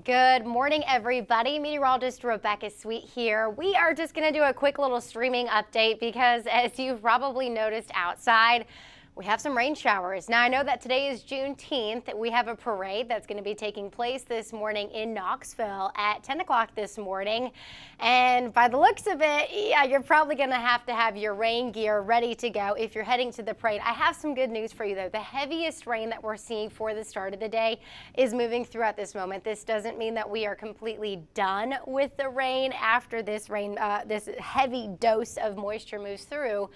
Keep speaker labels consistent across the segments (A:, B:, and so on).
A: Good morning, everybody. Meteorologist Rebecca Sweet here. We are just going to do a quick little streaming update because, as you've probably noticed outside, we have some rain showers. Now, I know that today is Juneteenth. We have a parade that's going to be taking place this morning in Knoxville at 10 o'clock this morning. And by the looks of it, yeah, you're probably going to have your rain gear ready to go if you're heading to the parade. I have some good news for you, though. The heaviest rain that we're seeing for the start of the day is moving through at this moment. This doesn't mean that we are completely done with the rain after this this heavy dose of moisture moves through.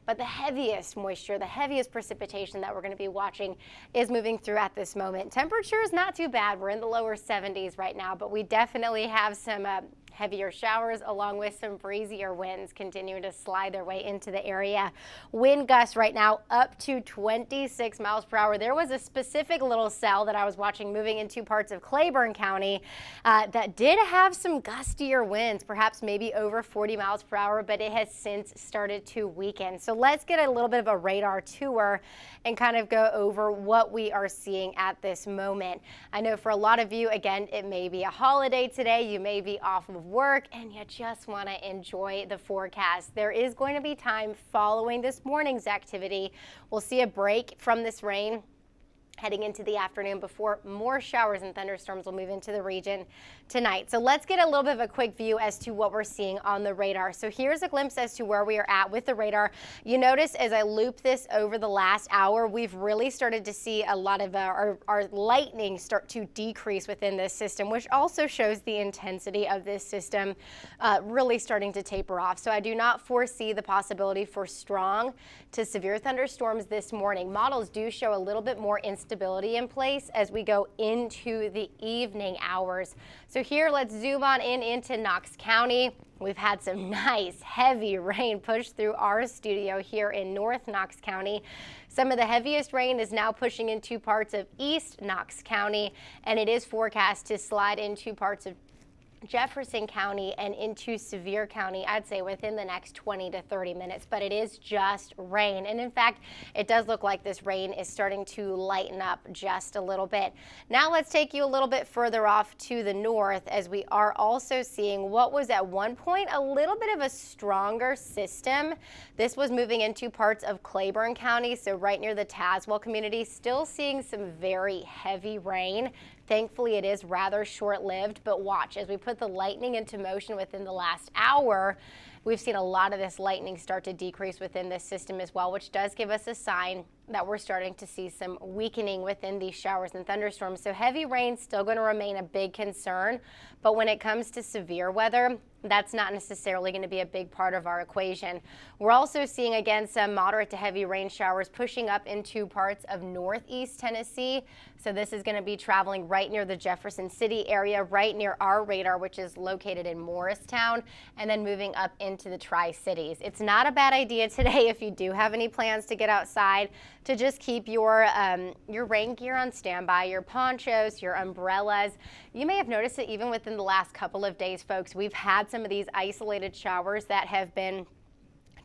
A: But the heaviest moisture, the heaviest precipitation that we're going to be watching is moving through at this moment. Temperature is not too bad. We're in the lower 70s right now, but we definitely have some heavier showers along with some breezier winds continuing to slide their way into the area. Wind gusts right now up to 26 miles per hour. There was a specific little cell that I was watching moving into parts of Claiborne County that did have some gustier winds, perhaps maybe over 40 miles per hour, but it has since started to weaken. So let's get a little bit of a radar tour and kind of go over what we are seeing at this moment. I know for a lot of you, again, it may be a holiday today. You may be off of work and you just want to enjoy the forecast. There is going to be time following this morning's activity. We'll see a break from this rain heading into the afternoon before more showers and thunderstorms will move into the region tonight. So let's get a little bit of a quick view as to what we're seeing on the radar. So here's a glimpse as to where we are at with the radar. You notice as I loop this over the last hour, we've really started to see a lot of our lightning start to decrease within this system, which also shows the intensity of this system really starting to taper off. So I do not foresee the possibility for strong to severe thunderstorms this morning. Models do show a little bit more instability in place as we go into the evening hours. So here, let's zoom on into Knox County. We've had some nice heavy rain push through our studio here in North Knox County. Some of the heaviest rain is now pushing into parts of East Knox County, and it is forecast to slide into parts of Jefferson County and into Sevier County, I'd say within the next 20 to 30 minutes, but it is just rain. And in fact, it does look like this rain is starting to lighten up just a little bit. Now let's take you a little bit further off to the north, as we are also seeing what was at one point a little bit of a stronger system. This was moving into parts of Claiborne County, so right near the Tazewell community, still seeing some very heavy rain. Thankfully, it is rather short-lived, but watch as we put the lightning into motion within the last hour. We've seen a lot of this lightning start to decrease within this system as well, which does give us a sign that we're starting to see some weakening within these showers and thunderstorms. So heavy rain still going to remain a big concern, but when it comes to severe weather, that's not necessarily going to be a big part of our equation. We're also seeing, again, some moderate to heavy rain showers pushing up into parts of northeast Tennessee. So this is going to be traveling right near the Jefferson City area, right near our radar, which is located in Morristown, and then moving up into the Tri-Cities. It's not a bad idea today, if you do have any plans to get outside, to just keep your rain gear on standby, your ponchos, your umbrellas. You may have noticed that even within the last couple of days, folks, we've had some of these isolated showers that have been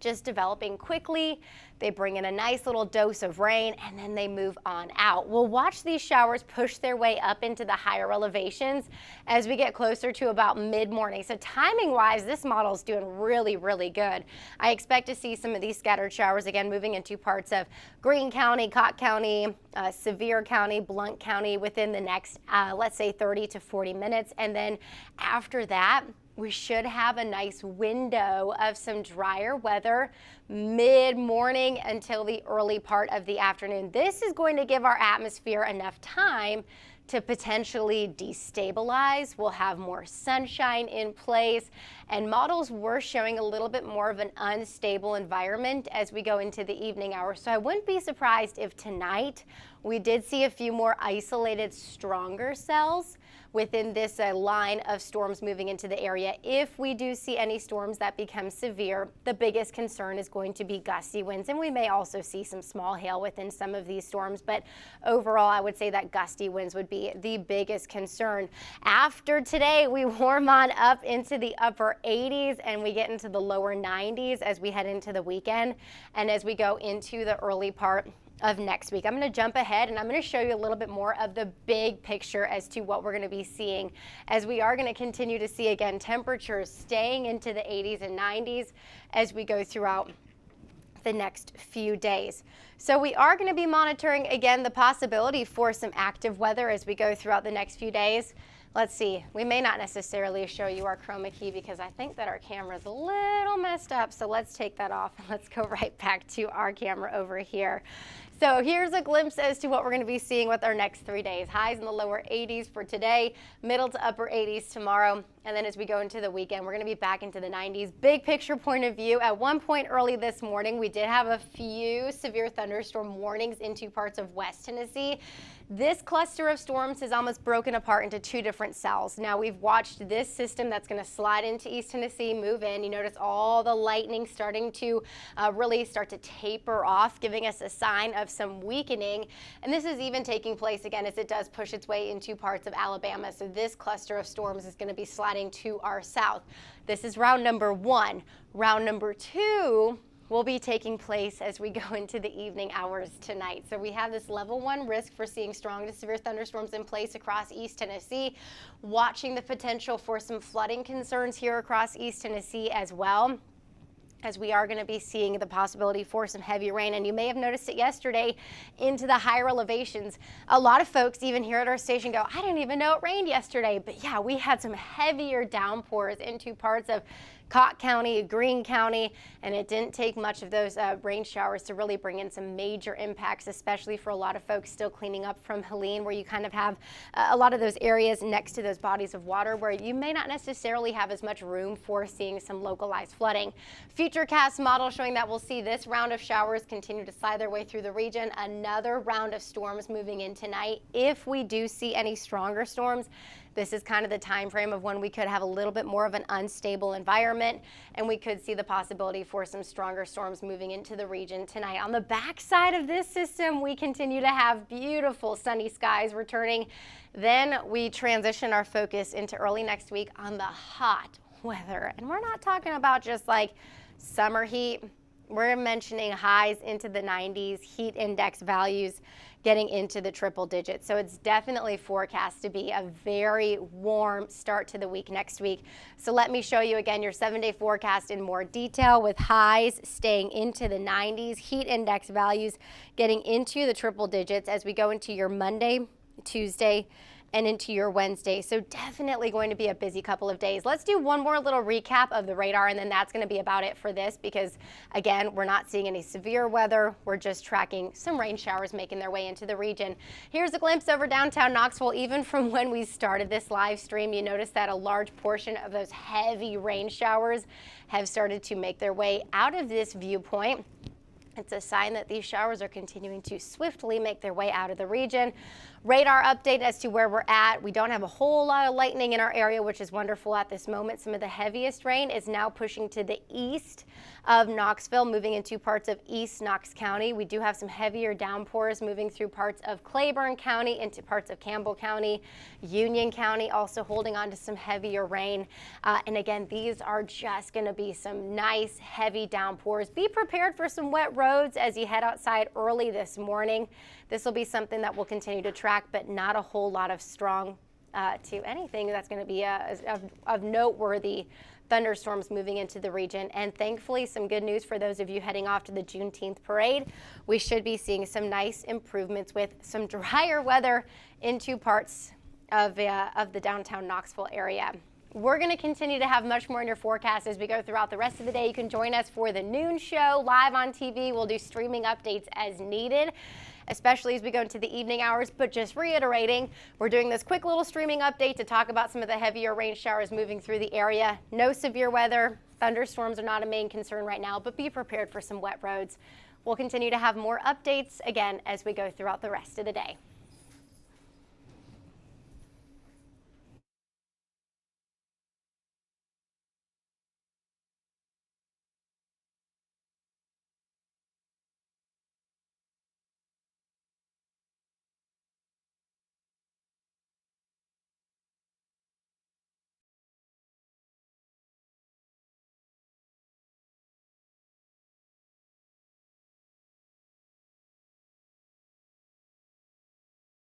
A: just developing quickly. They bring in a nice little dose of rain and then they move on out. We'll watch these showers push their way up into the higher elevations as we get closer to about mid-morning. So timing wise, this model is doing really, really good. I expect to see some of these scattered showers again moving into parts of Greene County, Cott County, Sevier County, Blount County within the next, let's say 30 to 40 minutes. And then after that, we should have a nice window of some drier weather mid-morning until the early part of the afternoon. This is going to give our atmosphere enough time to potentially destabilize. We'll have more sunshine in place, and models were showing a little bit more of an unstable environment as we go into the evening hours. So I wouldn't be surprised if tonight we did see a few more isolated, stronger cells within this line of storms moving into the area. If we do see any storms that become severe, the biggest concern is going to be gusty winds, and we may also see some small hail within some of these storms, but overall I would say that gusty winds would be the biggest concern. After today, we warm on up into the upper 80s and we get into the lower 90s as we head into the weekend, and as we go into the early part of next week. I'm going to jump ahead and I'm going to show you a little bit more of the big picture as to what we're going to be seeing, as we are going to continue to see, again, temperatures staying into the 80s and 90s as we go throughout the next few days. So we are going to be monitoring, again, the possibility for some active weather as we go throughout the next few days. Let's see, we may not necessarily show you our chroma key because I think that our camera's a little messed up, so let's take that off and let's go right back to our camera over here. So here's a glimpse as to what we're going to be seeing with our next 3 days. Highs in the lower 80s for today, middle to upper 80s tomorrow, and then as we go into the weekend, we're going to be back into the 90s. Big picture point of view, at one point early this morning, we did have a few severe thunderstorm warnings into parts of West Tennessee. This cluster of storms has almost broken apart into two different cells. Now we've watched this system that's going to slide into East Tennessee move in. You notice all the lightning starting to really start to taper off, giving us a sign of some weakening. And this is even taking place again as it does push its way into parts of Alabama. So this cluster of storms is going to be sliding to our south. This is round number one. Round number two will be taking place as we go into the evening hours tonight. So we have this level 1 risk for seeing strong to severe thunderstorms in place across East Tennessee, watching the potential for some flooding concerns here across East Tennessee as well, as we are going to be seeing the possibility for some heavy rain. And you may have noticed it yesterday into the higher elevations. A lot of folks even here at our station go, I didn't even know it rained yesterday. But yeah, we had some heavier downpours into parts of Cott County, Greene County, and it didn't take much of those rain showers to really bring in some major impacts, especially for a lot of folks still cleaning up from Helene, where you kind of have a lot of those areas next to those bodies of water where you may not necessarily have as much room for seeing some localized flooding. Futurecast model showing that we'll see this round of showers continue to slide their way through the region. Another round of storms moving in tonight. If we do see any stronger storms, this is kind of the time frame of when we could have a little bit more of an unstable environment, and we could see the possibility for some stronger storms moving into the region tonight. On the backside of this system, we continue to have beautiful sunny skies returning. Then we transition our focus into early next week on the hot weather. And we're not talking about just like summer heat. We're mentioning highs into the 90s, heat index values getting into the triple digits. So it's definitely forecast to be a very warm start to the week next week. So let me show you again your 7-day forecast in more detail, with highs staying into the 90s, heat index values getting into the triple digits as we go into your Monday, Tuesday, and into your Wednesday. So definitely going to be a busy couple of days. Let's do one more little recap of the radar, and then that's going to be about it for this, because again, we're not seeing any severe weather. We're just tracking some rain showers making their way into the region. Here's a glimpse over downtown Knoxville. Even from when we started this live stream, you notice that a large portion of those heavy rain showers have started to make their way out of this viewpoint. It's a sign that these showers are continuing to swiftly make their way out of the region. Radar update as to where we're at. We don't have a whole lot of lightning in our area, which is wonderful at this moment. Some of the heaviest rain is now pushing to the east of Knoxville, moving into parts of East Knox County. We do have some heavier downpours moving through parts of Claiborne County into parts of Campbell County. Union County also holding on to some heavier rain. And again, these are just going to be some nice heavy downpours. Be prepared for some wet roads as you head outside early this morning. This will be something that we'll continue to track, but not a whole lot of strong to anything that's going to be of noteworthy thunderstorms moving into the region. And thankfully, some good news for those of you heading off to the Juneteenth parade. We should be seeing some nice improvements with some drier weather into parts of the downtown Knoxville area. We're going to continue to have much more in your forecast as we go throughout the rest of the day. You can join us for the noon show live on TV. We'll do streaming updates as needed, especially as we go into the evening hours. But just reiterating, we're doing this quick little streaming update to talk about some of the heavier rain showers moving through the area. No severe weather. Thunderstorms are not a main concern right now, but be prepared for some wet roads. We'll continue to have more updates again as we go throughout the rest of the day.